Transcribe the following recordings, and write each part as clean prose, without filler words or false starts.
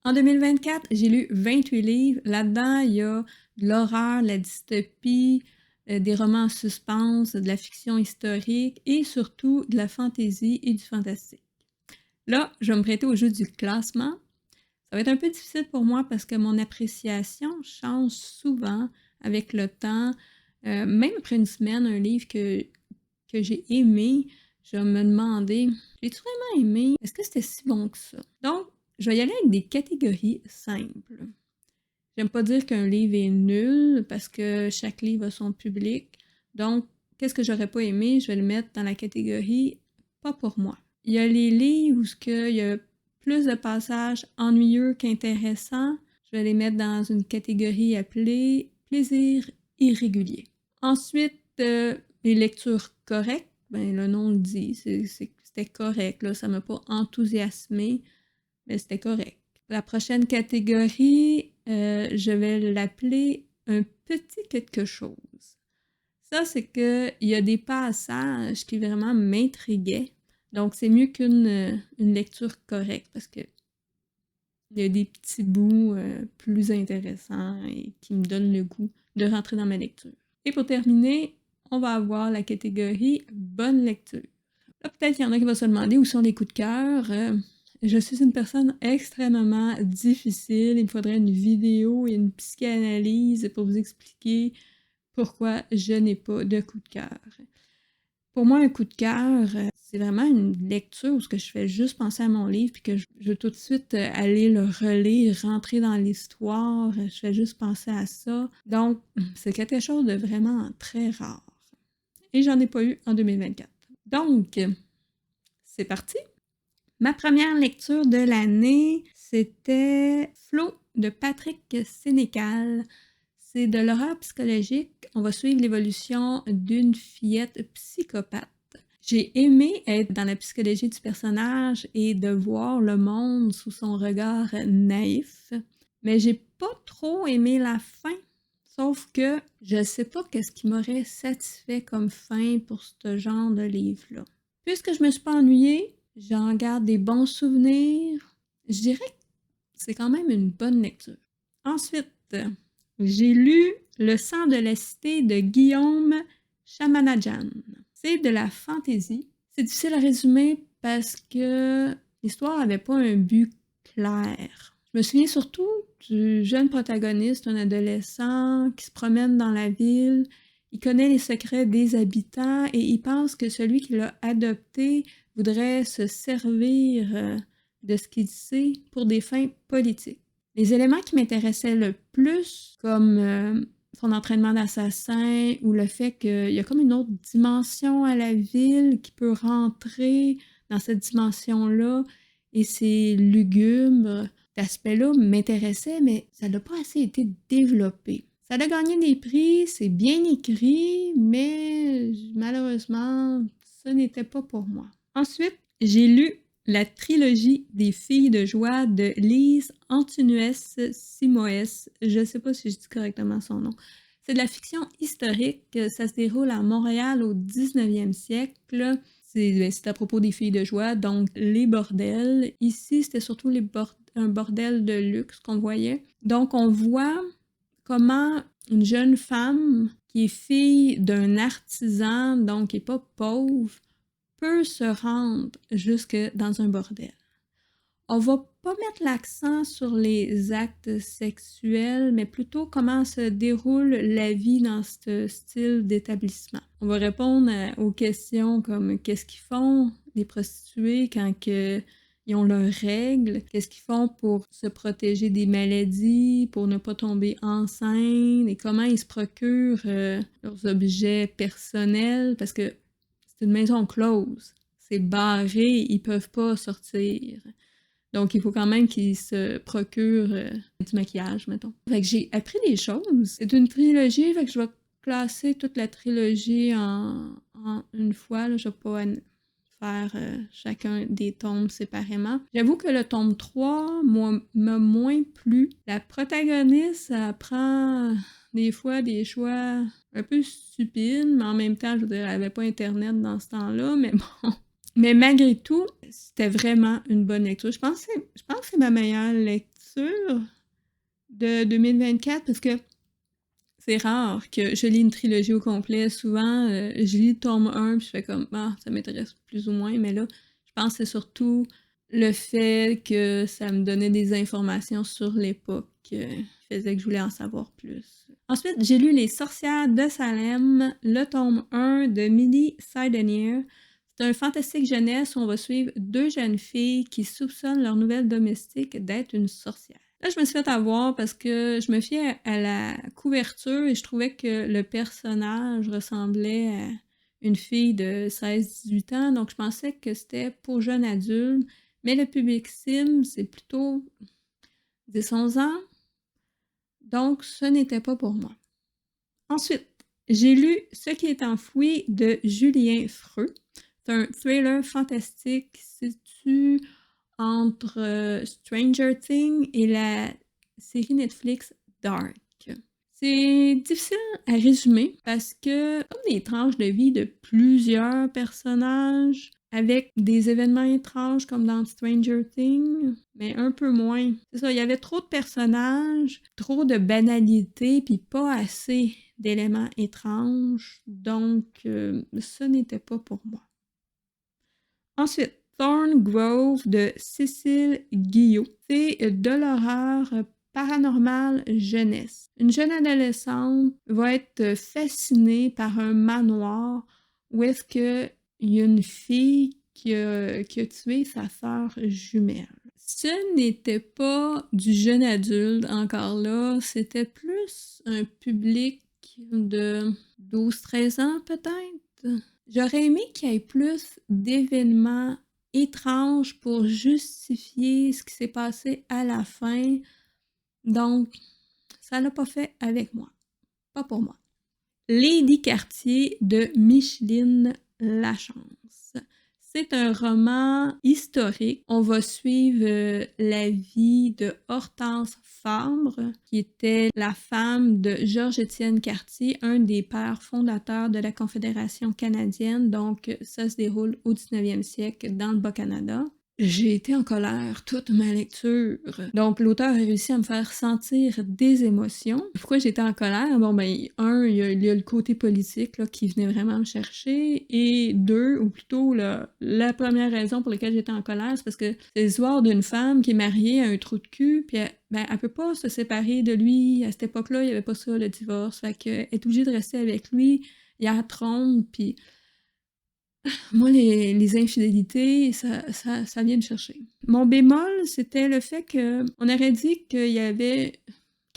En 2024, j'ai lu 28 livres. Là-dedans, il y a de l'horreur, la dystopie, des romans en suspense, de la fiction historique et surtout de la fantaisie et du fantastique. Là, je vais me prêter au jeu du classement. Ça va être un peu difficile pour moi parce que mon appréciation change souvent avec le temps. Même après une semaine, un livre que j'ai aimé, je vais me demander, j'ai-tu vraiment aimé? Est-ce que c'était si bon que ça? Donc, je vais y aller avec des catégories simples. J'aime pas dire qu'un livre est nul parce que chaque livre a son public. Donc, qu'est-ce que j'aurais pas aimé? Je vais le mettre dans la catégorie pas pour moi. Il y a les livres où il y a plus de passages ennuyeux qu'intéressants. Je vais les mettre dans une catégorie appelée plaisir irrégulier. Ensuite, les lectures correctes. Ben, le nom le dit, c'était correct. Là, ça m'a pas enthousiasmé, mais c'était correct. La prochaine catégorie, je vais l'appeler un petit quelque chose. Ça, c'est qu'il y a des passages qui vraiment m'intriguaient. Donc, c'est mieux qu'une lecture correcte parce que il y a des petits bouts plus intéressants et qui me donnent le goût de rentrer dans ma lecture. Et pour terminer, on va avoir la catégorie bonne lecture. Là, peut-être qu'il y en a qui vont se demander où sont les coups de cœur. Je suis une personne extrêmement difficile. Il me faudrait une vidéo et une psychanalyse pour vous expliquer pourquoi je n'ai pas de coup de cœur. Pour moi, un coup de cœur, c'est vraiment une lecture où je fais juste penser à mon livre puis que je veux tout de suite aller le relire, rentrer dans l'histoire. Je fais juste penser à ça. Donc, c'est quelque chose de vraiment très rare. Et j'en ai pas eu en 2024. Donc, c'est parti! Ma première lecture de l'année, c'était Flo de Patrick Sénécal. C'est de l'horreur psychologique. On va suivre l'évolution d'une fillette psychopathe. J'ai aimé être dans la psychologie du personnage et de voir le monde sous son regard naïf, mais j'ai pas trop aimé la fin. Sauf que je sais pas qu'est-ce qui m'aurait satisfait comme fin pour ce genre de livre-là. Puisque je me suis pas ennuyée, j'en garde des bons souvenirs. Je dirais que c'est quand même une bonne lecture. Ensuite, j'ai lu Le sang de la cité de Guillaume Chamanadjan. C'est de la fantaisie. C'est difficile à résumer parce que l'histoire n'avait pas un but clair. Je me souviens surtout du jeune protagoniste, un adolescent qui se promène dans la ville. Il connaît les secrets des habitants et il pense que celui qui l'a adopté voudrait se servir de ce qu'il sait pour des fins politiques. Les éléments qui m'intéressaient le plus, comme son entraînement d'assassin ou le fait qu'il y a comme une autre dimension à la ville qui peut rentrer dans cette dimension-là et c'est lugubre. Cet aspect-là m'intéressait, mais ça n'a pas assez été développé. Ça a gagné des prix, c'est bien écrit, mais malheureusement, ce n'était pas pour moi. Ensuite, j'ai lu la trilogie des filles de joie de Lise Antunes Simoes. Je ne sais pas si je dis correctement son nom. C'est de la fiction historique. Ça se déroule à Montréal au 19e siècle. C'est à propos des filles de joie, donc les bordels. Ici, c'était surtout un bordel de luxe qu'on voyait. Donc, on voit comment une jeune femme qui est fille d'un artisan, donc qui n'est pas pauvre, peut se rendre jusque dans un bordel. On va pas mettre l'accent sur les actes sexuels, mais plutôt comment se déroule la vie dans ce style d'établissement. On va répondre aux questions comme qu'est-ce qu'ils font les prostituées quand ils ont leurs règles, qu'est-ce qu'ils font pour se protéger des maladies, pour ne pas tomber enceinte, et comment ils se procurent leurs objets personnels, parce que c'est une maison close, c'est barré, ils peuvent pas sortir. Donc, il faut quand même qu'ils se procurent du maquillage, mettons. Fait que j'ai appris des choses. C'est une trilogie, fait que je vais classer toute la trilogie en une fois. Là, je vais pas faire chacun des tomes séparément. J'avoue que le tome 3 m'a moins plu. La protagoniste, elle prend des fois des choix un peu stupides, mais en même temps, je veux dire, elle avait pas Internet dans ce temps-là, mais bon. Mais malgré tout, c'était vraiment une bonne lecture. Je pense que c'est ma meilleure lecture de 2024 parce que c'est rare que je lis une trilogie au complet. Souvent, je lis le tome 1 puis je fais comme «Ah, ça m'intéresse plus ou moins», mais là, je pense que c'est surtout le fait que ça me donnait des informations sur l'époque qui faisait que je voulais en savoir plus. Ensuite, j'ai lu Les sorcières de Salem, le tome 1 de Millie Sidenier. C'est un fantastique jeunesse où on va suivre 2 jeunes filles qui soupçonnent leur nouvelle domestique d'être une sorcière. Là, je me suis fait avoir parce que je me fiais à la couverture et je trouvais que le personnage ressemblait à une fille de 16-18 ans, donc je pensais que c'était pour jeunes adultes, mais le public cible, c'est plutôt 10-11 ans, donc ce n'était pas pour moi. Ensuite, j'ai lu Ce qui est enfoui de Julien Freux. C'est un thriller fantastique qui se situe entre Stranger Things et la série Netflix Dark. C'est difficile à résumer parce que comme des tranches de vie de plusieurs personnages avec des événements étranges comme dans Stranger Things, mais un peu moins. C'est ça, il y avait trop de personnages, trop de banalités, puis pas assez d'éléments étranges, donc ce n'était pas pour moi. Ensuite, Thorn Grove de Cécile Guillot. C'est de l'horreur paranormale jeunesse. Une jeune adolescente va être fascinée par un manoir où est-ce qu'il y a une fille qui a tué sa sœur jumelle. Ce n'était pas du jeune adulte encore là, c'était plus un public de 12-13 ans peut-être. J'aurais aimé qu'il y ait plus d'événements étranges pour justifier ce qui s'est passé à la fin. Donc, ça l'a pas fait avec moi. Pas pour moi. Lady Cartier de Micheline Lachance. C'est un roman historique. On va suivre la vie de Hortense Fabre, qui était la femme de Georges-Étienne Cartier, un des pères fondateurs de la Confédération canadienne. Donc, ça se déroule au 19e siècle dans le Bas-Canada. J'ai été en colère toute ma lecture. Donc, l'auteur a réussi à me faire sentir des émotions. Pourquoi j'étais en colère? Bon, ben, il y a le côté politique là, qui venait vraiment me chercher. Et deux, ou plutôt la première raison pour laquelle j'étais en colère, c'est parce que c'est l'histoire d'une femme qui est mariée à un trou de cul, puis elle peut pas se séparer de lui. À cette époque-là, il n'y avait pas ça, le divorce. Fait qu'elle est obligée de rester avec lui. Il y a trompe, puis moi, les infidélités, ça vient me chercher. Mon bémol, c'était le fait qu'on aurait dit qu'elle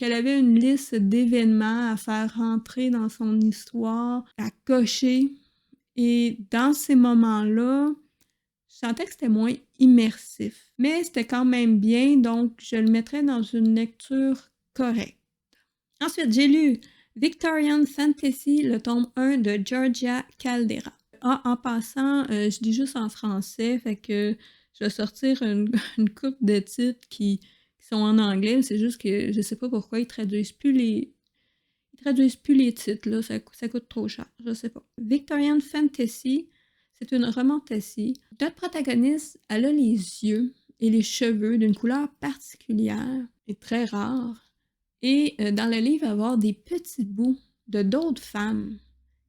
avait une liste d'événements à faire rentrer dans son histoire, à cocher. Et dans ces moments-là, je sentais que c'était moins immersif. Mais c'était quand même bien, donc je le mettrais dans une lecture correcte. Ensuite, j'ai lu Victorian Fantasy, le tome 1 de Georgia Caldera. Ah, en passant, je lis juste en français, fait que je vais sortir une couple de titres qui sont en anglais, c'est juste que je sais pas pourquoi ils traduisent plus les titres, là, ça coûte trop cher, je sais pas. Victorian Fantasy, c'est une romantasy. Notre protagoniste, elle a les yeux et les cheveux d'une couleur particulière et très rare. Et dans le livre, il va y avoir des petits bouts de d'autres femmes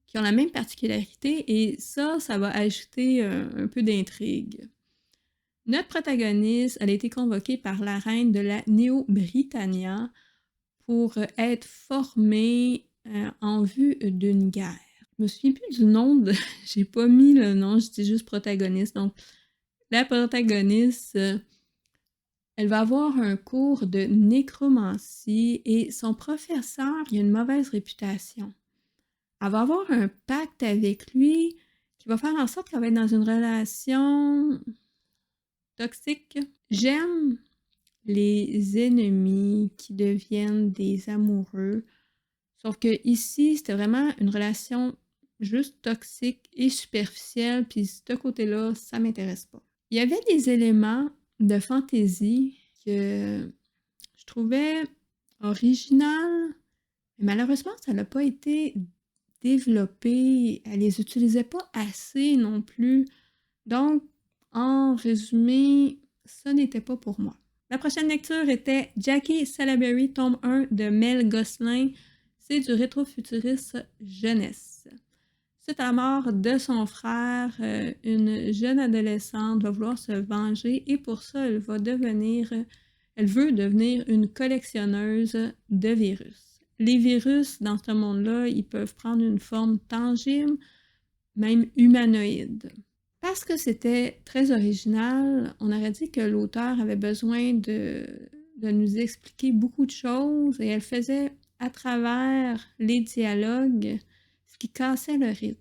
qui ont la même particularité et ça va ajouter un peu d'intrigue. Notre protagoniste, elle a été convoquée par la reine de la Néo-Britannia pour être formée en vue d'une guerre. Je me souviens plus du nom j'ai pas mis le nom, je dis juste protagoniste. Donc, la protagoniste, elle va avoir un cours de nécromancie et son professeur, il a une mauvaise réputation. Elle va avoir un pacte avec lui qui va faire en sorte qu'elle va être dans une relation toxique. J'aime les ennemis qui deviennent des amoureux. Sauf que ici, c'était vraiment une relation juste toxique et superficielle, puis ce côté-là, ça m'intéresse pas. Il y avait des éléments de fantaisie que je trouvais original, mais malheureusement, ça n'a pas été développé. Elle les utilisait pas assez non plus. Donc, En résumé, ce n'était pas pour moi. La prochaine lecture était Jackie Salaberry, tome 1 de Mel Gosselin. C'est du rétrofuturiste jeunesse. Suite à la mort de son frère, une jeune adolescente va vouloir se venger et pour ça, elle veut devenir une collectionneuse de virus. Les virus, dans ce monde-là, ils peuvent prendre une forme tangible, même humanoïde. Parce que c'était très original, on aurait dit que l'auteur avait besoin de nous expliquer beaucoup de choses et elle faisait à travers les dialogues ce qui cassait le rythme.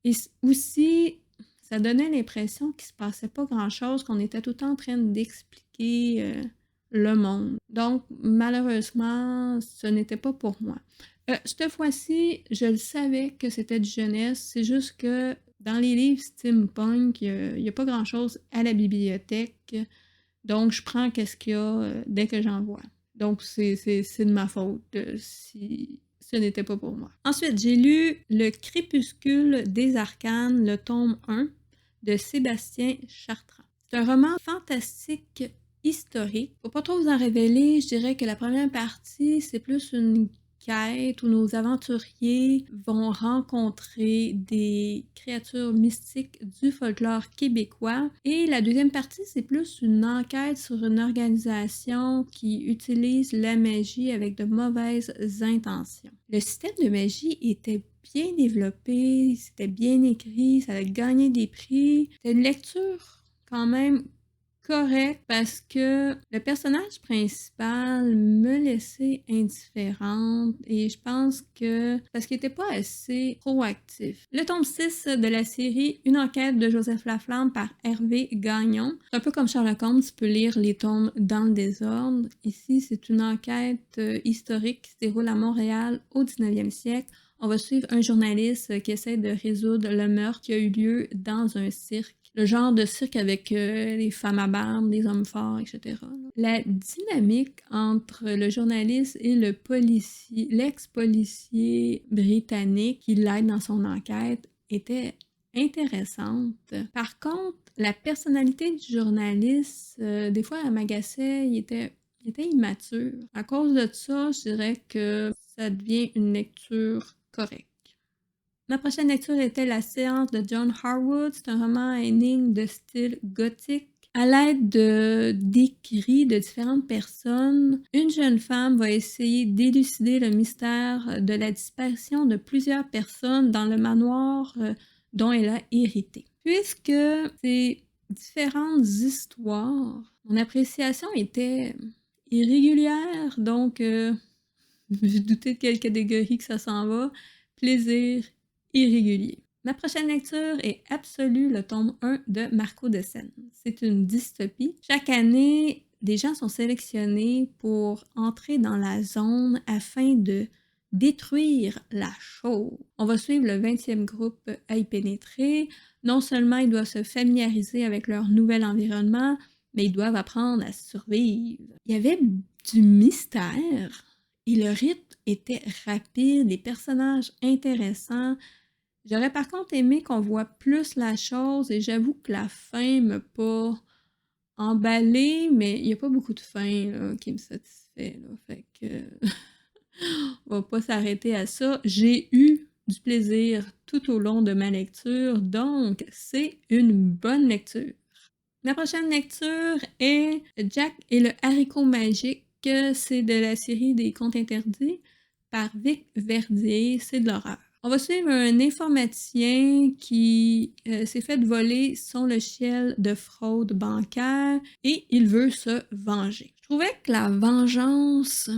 Et aussi, ça donnait l'impression qu'il se passait pas grand-chose, qu'on était tout le temps en train d'expliquer le monde. Donc, malheureusement, ce n'était pas pour moi. Cette fois-ci, je le savais que c'était de jeunesse, c'est juste que dans les livres steampunk, il n'y a pas grand-chose à la bibliothèque, donc je prends qu'est-ce qu'il y a dès que j'en vois. Donc, c'est de ma faute si ce n'était pas pour moi. Ensuite, j'ai lu Le Crépuscule des Arcanes, le tome 1 de Sébastien Chartrand. C'est un roman fantastique historique. Faut pas trop vous en révéler, je dirais que la première partie, c'est plus une quête où nos aventuriers vont rencontrer des créatures mystiques du folklore québécois. Et la deuxième partie, c'est plus une enquête sur une organisation qui utilise la magie avec de mauvaises intentions. Le système de magie était bien développé, c'était bien écrit, ça a gagné des prix. C'était une lecture quand même correct parce que le personnage principal me laissait indifférente et je pense que parce qu'il n'était pas assez proactif. Le tome 6 de la série Une enquête de Joseph Laflamme par Hervé Gagnon. C'est un peu comme Sherlock Holmes, tu peux lire les tomes dans le désordre. Ici, c'est une enquête historique qui se déroule à Montréal au 19e siècle. On va suivre un journaliste qui essaie de résoudre le meurtre qui a eu lieu dans un cirque. Le genre de cirque avec les femmes à barbe, des hommes forts, etc. La dynamique entre le journaliste et le policier, l'ex-policier britannique qui l'aide dans son enquête était intéressante. Par contre, la personnalité du journaliste, des fois, elle m'agaçait, il était immature. À cause de ça, je dirais que ça devient une lecture correcte. Ma prochaine lecture était La séance de John Harwood. C'est un roman à énigmes de style gothique. À l'aide d'écrits de différentes personnes, une jeune femme va essayer d'élucider le mystère de la disparition de plusieurs personnes dans le manoir dont elle a hérité. Puisque ces différentes histoires, mon appréciation était irrégulière, donc je doutais de quelle catégorie que ça s'en va. Plaisir irrégulier. Ma prochaine lecture est Absolu, le tome 1 de Marco de Sène. C'est une dystopie. Chaque année, des gens sont sélectionnés pour entrer dans la zone afin de détruire la chose. On va suivre le 20e groupe à y pénétrer. Non seulement ils doivent se familiariser avec leur nouvel environnement, mais ils doivent apprendre à survivre. Il y avait du mystère et le rythme était rapide, les personnages intéressants. J'aurais par contre aimé qu'on voit plus la chose et j'avoue que la fin m'a pas emballée, mais il n'y a pas beaucoup de fin là, qui me satisfait. Là, fait que on va pas s'arrêter à ça. J'ai eu du plaisir tout au long de ma lecture, donc c'est une bonne lecture. Ma prochaine lecture est Jack et le haricot magique. C'est de la série des Contes interdits par Vic Verdier, c'est de l'horreur. On va suivre un informaticien qui s'est fait voler son logiciel de fraude bancaire et il veut se venger. Je trouvais que la vengeance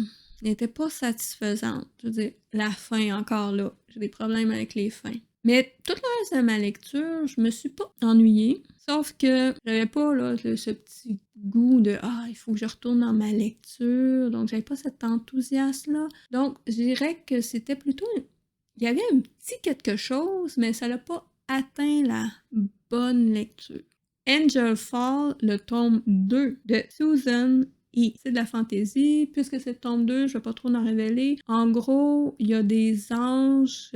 n'était pas satisfaisante. Je veux dire, la fin encore là, j'ai des problèmes avec les fins. Mais tout le reste de ma lecture, je me suis pas ennuyée. Sauf que j'avais pas là, ce petit goût de « Ah, il faut que je retourne dans ma lecture ». Donc, j'avais pas cet enthousiasme-là. Donc, je dirais que c'était plutôt... Il y avait un petit quelque chose, mais ça n'a pas atteint la bonne lecture. Angel Fall, le tome 2 de Susan et c'est de la fantaisie. Puisque c'est le tome 2, je vais pas trop en révéler. En gros, il y a des anges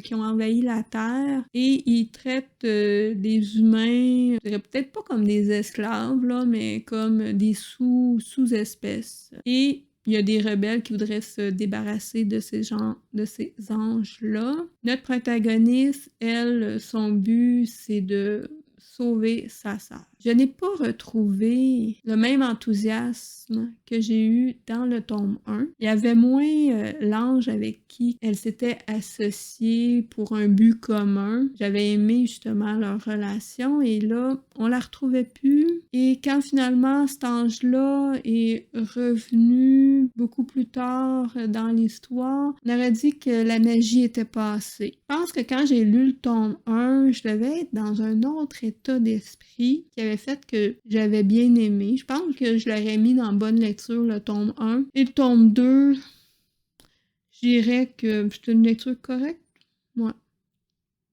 qui ont envahi la Terre et ils traitent des humains, je dirais peut-être pas comme des esclaves, là, mais comme des sous-espèces. Et il y a des rebelles qui voudraient se débarrasser de ces anges-là. Notre protagoniste, elle, son but, c'est de sauver sa sœur. Je n'ai pas retrouvé le même enthousiasme que j'ai eu dans le tome 1. Il y avait moins l'ange avec qui elle s'était associée pour un but commun. J'avais aimé justement leur relation et là, on la retrouvait plus. Et quand finalement cet ange-là est revenu beaucoup plus tard dans l'histoire, on aurait dit que la magie était passée. Je pense que quand j'ai lu le tome 1, je devais être dans un autre état d'esprit qui avait fait que j'avais bien aimé. Je pense que je l'aurais mis dans bonne lecture, le tome 1. Et le tome 2, je dirais que c'est une lecture correcte. Ouais.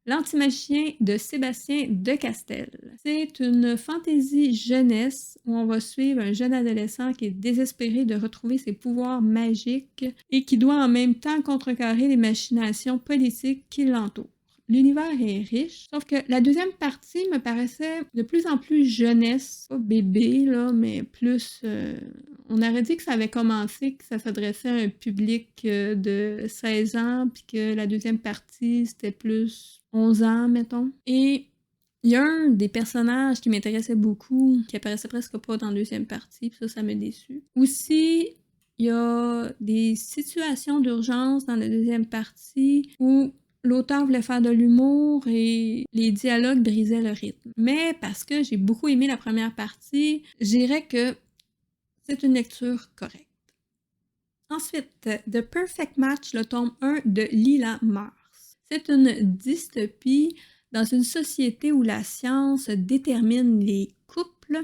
L'Antimagicien de Sébastien Decastel. C'est une fantaisie jeunesse où on va suivre un jeune adolescent qui est désespéré de retrouver ses pouvoirs magiques et qui doit en même temps contrecarrer les machinations politiques qui l'entourent. L'univers est riche, sauf que la deuxième partie me paraissait de plus en plus jeunesse, pas bébé, là, mais plus... on aurait dit que ça avait commencé, que ça s'adressait à un public de 16 ans, puis que la deuxième partie, c'était plus 11 ans, mettons. Et il y a un des personnages qui m'intéressait beaucoup, qui apparaissait presque pas dans la deuxième partie, puis ça m'a déçu. Aussi, il y a des situations d'urgence dans la deuxième partie où l'auteur voulait faire de l'humour et les dialogues brisaient le rythme. Mais parce que j'ai beaucoup aimé la première partie, je dirais que c'est une lecture correcte. Ensuite, The Perfect Match, le tome 1 de Lila Mars. C'est une dystopie dans une société où la science détermine les couples.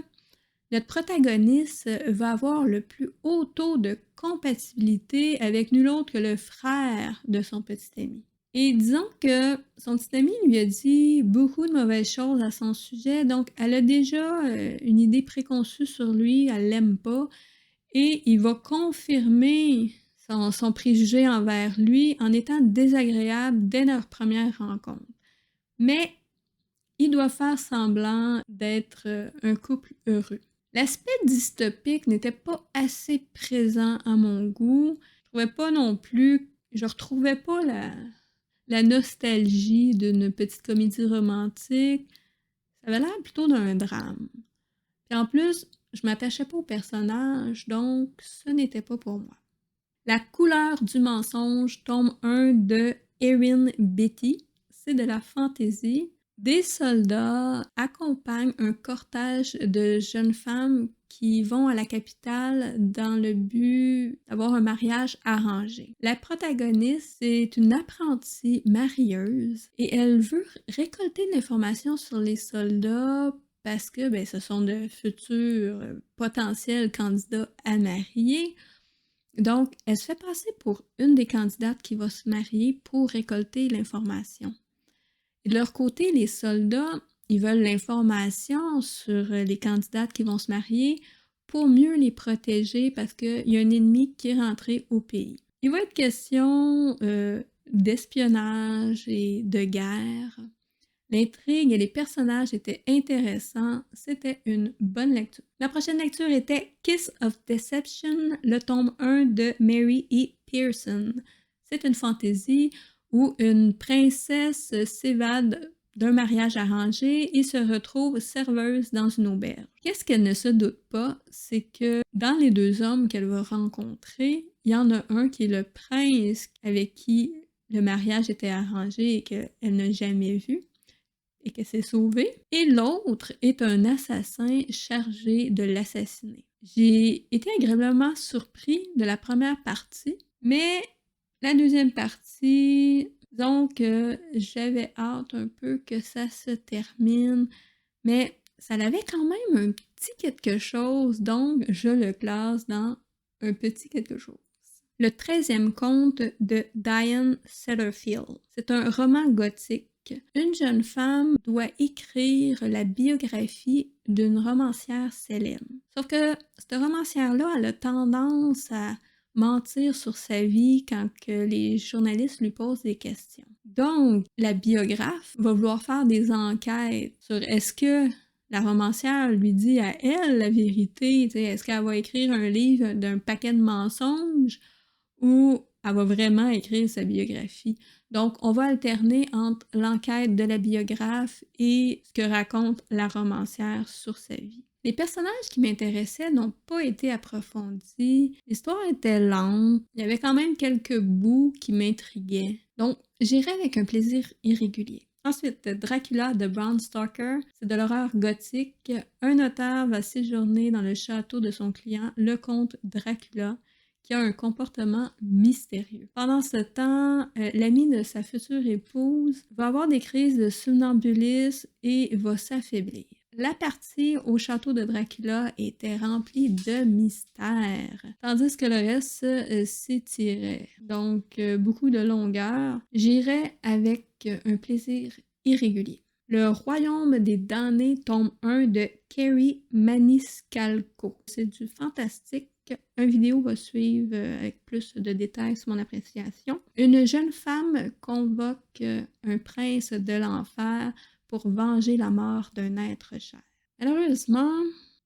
Notre protagoniste va avoir le plus haut taux de compatibilité avec nul autre que le frère de son petit ami. Et disons que son petit ami lui a dit beaucoup de mauvaises choses à son sujet, donc elle a déjà une idée préconçue sur lui, elle l'aime pas, et il va confirmer son préjugé envers lui en étant désagréable dès leur première rencontre. Mais il doit faire semblant d'être un couple heureux. L'aspect dystopique n'était pas assez présent à mon goût. Je retrouvais pas la nostalgie d'une petite comédie romantique. Ça avait l'air plutôt d'un drame. Puis en plus, je m'attachais pas au personnage, donc ce n'était pas pour moi. La couleur du mensonge, tome 1 de Erin Beatty. C'est de la fantaisie. Des soldats accompagnent un cortège de jeunes femmes qui vont à la capitale dans le but d'avoir un mariage arrangé. La protagoniste est une apprentie marieuse et elle veut récolter de l'information sur les soldats parce que ce sont de futurs potentiels candidats à marier. Donc, elle se fait passer pour une des candidates qui va se marier pour récolter l'information. Et de leur côté, les soldats, ils veulent l'information sur les candidates qui vont se marier pour mieux les protéger parce qu'il y a un ennemi qui est rentré au pays. Il va être question d'espionnage et de guerre. L'intrigue et les personnages étaient intéressants. C'était une bonne lecture. La prochaine lecture était Kiss of Deception, le tome 1 de Mary E. Pearson. C'est une fantaisie où une princesse s'évade d'un mariage arrangé et se retrouve serveuse dans une auberge. Qu'est-ce qu'elle ne se doute pas, c'est que dans les deux hommes qu'elle va rencontrer, il y en a un qui est le prince avec qui le mariage était arrangé et qu'elle n'a jamais vu et qu'elle s'est sauvée, et l'autre est un assassin chargé de l'assassiner. J'ai été agréablement surpris de la première partie, mais la deuxième partie, donc j'avais hâte un peu que ça se termine, mais ça avait quand même un petit quelque chose, donc je le classe dans un petit quelque chose. Le 13e conte de Diane Setterfield. C'est un roman gothique Une jeune femme doit écrire la biographie d'une romancière célèbre. Sauf que cette romancière-là, elle a tendance à mentir sur sa vie quand que les journalistes lui posent des questions. Donc, la biographe va vouloir faire des enquêtes sur est-ce que la romancière lui dit à elle la vérité, est-ce qu'elle va écrire un livre d'un paquet de mensonges ou elle va vraiment écrire sa biographie. Donc, on va alterner entre l'enquête de la biographe et ce que raconte la romancière sur sa vie. Les personnages qui m'intéressaient n'ont pas été approfondis. L'histoire était lente. Il y avait quand même quelques bouts qui m'intriguaient. Donc, j'irai avec un plaisir irrégulier. Ensuite, Dracula de Bram Stoker, c'est de l'horreur gothique. Un notaire va séjourner dans le château de son client, le comte Dracula, qui a un comportement mystérieux. Pendant ce temps, l'ami de sa future épouse va avoir des crises de somnambulisme et va s'affaiblir. La partie au château de Dracula était remplie de mystères, tandis que le reste s'étirait. Donc, beaucoup de longueur. J'irais avec un plaisir irrégulier. Le Royaume des damnés, tome 1 de Kerry Maniscalco. C'est du fantastique. Une vidéo va suivre avec plus de détails sur mon appréciation. Une jeune femme convoque un prince de l'enfer pour venger la mort d'un être cher. Malheureusement,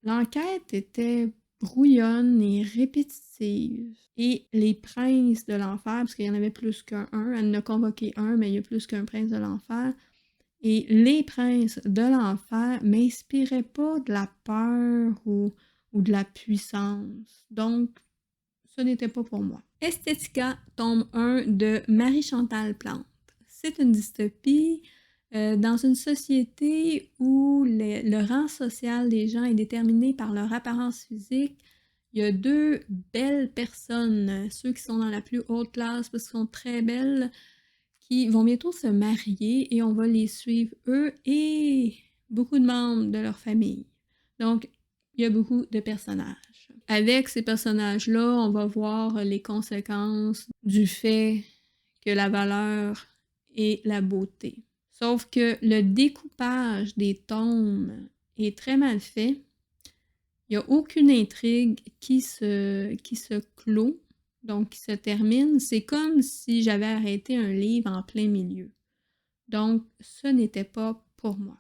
l'enquête était brouillonne et répétitive. Et les princes de l'enfer, parce qu'il y en avait plus qu'un, elle en a convoqué un, mais il y a plus qu'un prince de l'enfer. Et les princes de l'enfer m'inspiraient pas de la peur ou de la puissance. Donc, ce n'était pas pour moi. Estetica, tome 1 de Marie-Chantal Plante. C'est une dystopie dans une société où le rang social des gens est déterminé par leur apparence physique. Il y a deux belles personnes, ceux qui sont dans la plus haute classe parce qu'ils sont très belles, qui vont bientôt se marier et on va les suivre, eux et beaucoup de membres de leur famille. Donc, il y a beaucoup de personnages. Avec ces personnages-là, on va voir les conséquences du fait que la valeur est la beauté. Sauf que le découpage des tomes est très mal fait. Il n'y a aucune intrigue qui se clôt, donc qui se termine. C'est comme si j'avais arrêté un livre en plein milieu. Donc, ce n'était pas pour moi.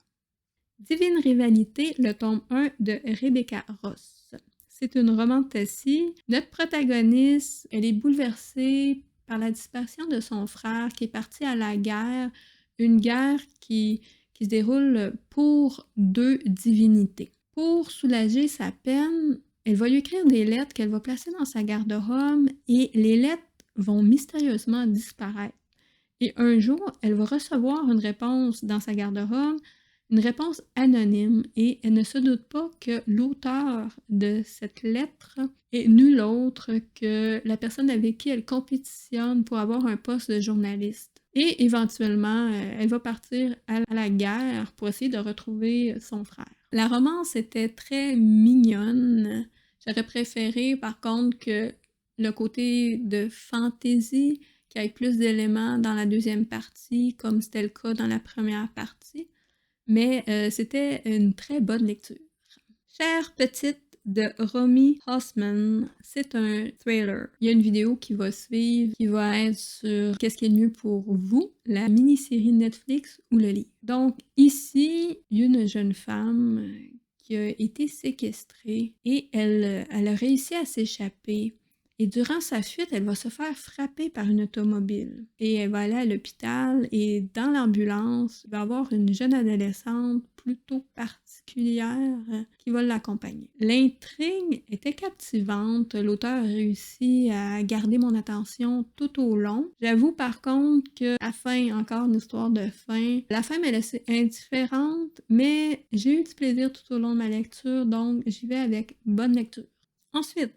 Divine Rivalité, le tome 1 de Rebecca Ross. C'est une romantassie. Notre protagoniste, elle est bouleversée par la disparition de son frère qui est parti à la guerre, une guerre qui se déroule pour deux divinités. Pour soulager sa peine, elle va lui écrire des lettres qu'elle va placer dans sa garde-robe et les lettres vont mystérieusement disparaître. Et un jour, elle va recevoir une réponse dans sa garde-robe, une réponse anonyme, et elle ne se doute pas que l'auteur de cette lettre est nul autre que la personne avec qui elle compétitionne pour avoir un poste de journaliste. Et éventuellement, elle va partir à la guerre pour essayer de retrouver son frère. La romance était très mignonne. J'aurais préféré, par contre, que le côté de fantaisie, qu'il y ait plus d'éléments dans la deuxième partie, comme c'était le cas dans la première partie. Mais c'était une très bonne lecture. Chère petite de Romy Hossman, c'est un thriller. Il y a une vidéo qui va suivre, qui va être sur qu'est-ce qui est le mieux pour vous, la mini-série Netflix ou le livre. Donc ici, il y a une jeune femme qui a été séquestrée et elle a réussi à s'échapper. Et durant sa fuite, elle va se faire frapper par une automobile. Et elle va aller à l'hôpital et dans l'ambulance, il va y avoir une jeune adolescente plutôt particulière qui va l'accompagner. L'intrigue était captivante. L'auteur a réussi à garder mon attention tout au long. J'avoue par contre que la fin, encore une histoire de fin, la fin m'a laissée indifférente, mais j'ai eu du plaisir tout au long de ma lecture, donc j'y vais avec bonne lecture. Ensuite,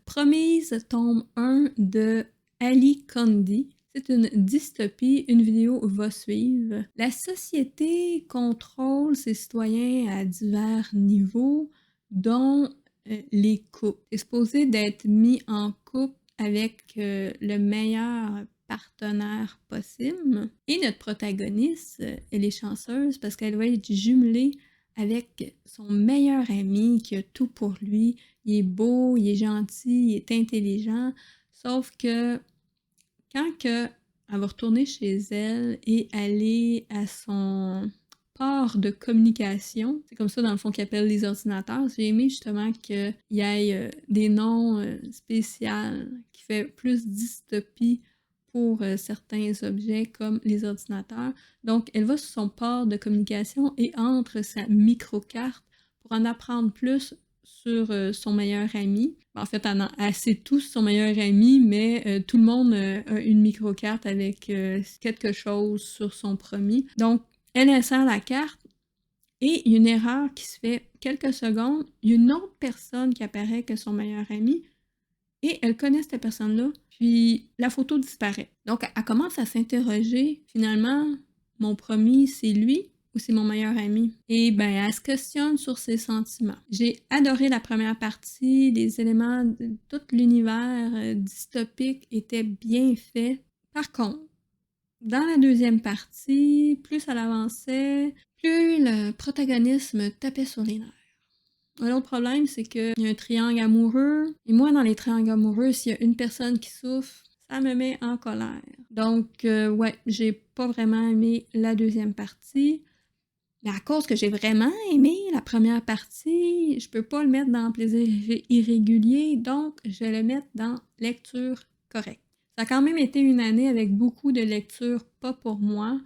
Promise, tome 1 de Ali Kondi. C'est une dystopie, une vidéo va suivre. La société contrôle ses citoyens à divers niveaux, dont les couples. C'est supposé d'être mis en couple avec le meilleur partenaire possible. Et notre protagoniste, elle est chanceuse parce qu'elle va être jumelée avec son meilleur ami qui a tout pour lui. Il est beau, il est gentil, il est intelligent, sauf que quand elle va retourner chez elle et aller à son port de communication, c'est comme ça dans le fond qu'ils appellent les ordinateurs. J'ai aimé justement qu'il y ait des noms spéciaux qui fait plus dystopie pour certains objets comme les ordinateurs. Donc, elle va sur son port de communication et entre sa microcarte pour en apprendre plus sur son meilleur ami. En fait, elle sait tout sur son meilleur ami, mais tout le monde a une microcarte avec quelque chose sur son premier. Donc, elle insère la carte et il y a une erreur qui se fait quelques secondes. Il y a une autre personne qui apparaît que son meilleur ami et elle connaît cette personne-là, puis la photo disparaît. Donc, elle commence à s'interroger. Finalement, mon premier, c'est lui ou c'est mon meilleur ami? Et ben, elle se questionne sur ses sentiments. J'ai adoré la première partie, les éléments de tout l'univers dystopique étaient bien faits. Par contre, dans la deuxième partie, plus elle avançait, plus le protagoniste me tapait sur les nerfs. Un autre problème, c'est qu'il y a un triangle amoureux. Et moi, dans les triangles amoureux, s'il y a une personne qui souffre, ça me met en colère. Donc, ouais, j'ai pas vraiment aimé la deuxième partie. Mais à cause que j'ai vraiment aimé la première partie, je peux pas le mettre dans plaisir irrégulier, donc je vais le mettre dans lecture correcte. Ça a quand même été une année avec beaucoup de lectures pas pour moi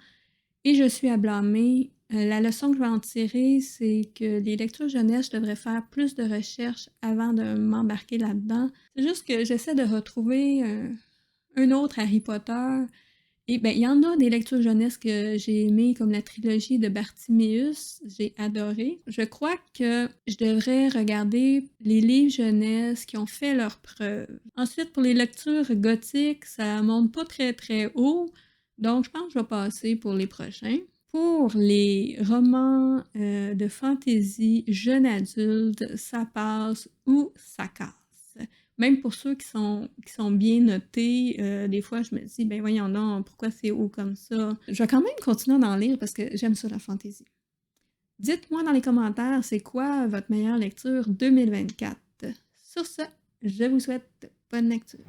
et je suis à blâmer. La leçon que je vais en tirer, c'est que les lectures jeunesse, je devrais faire plus de recherches avant de m'embarquer là-dedans. C'est juste que j'essaie de retrouver un autre Harry Potter. Et ben, il y en a des lectures jeunesse que j'ai aimées, comme la trilogie de Bartiméus, j'ai adoré. Je crois que je devrais regarder les livres jeunesse qui ont fait leurs preuves. Ensuite, pour les lectures gothiques, ça monte pas très très haut, donc je pense que je vais passer pour les prochains. Pour les romans de fantasy jeune adulte, ça passe ou ça casse. Même pour ceux qui sont bien notés, des fois, je me dis, ben voyons donc, pourquoi c'est haut comme ça? Je vais quand même continuer d'en lire parce que j'aime ça, la fantaisie. Dites-moi dans les commentaires, c'est quoi votre meilleure lecture 2024? Sur ce, je vous souhaite bonne lecture.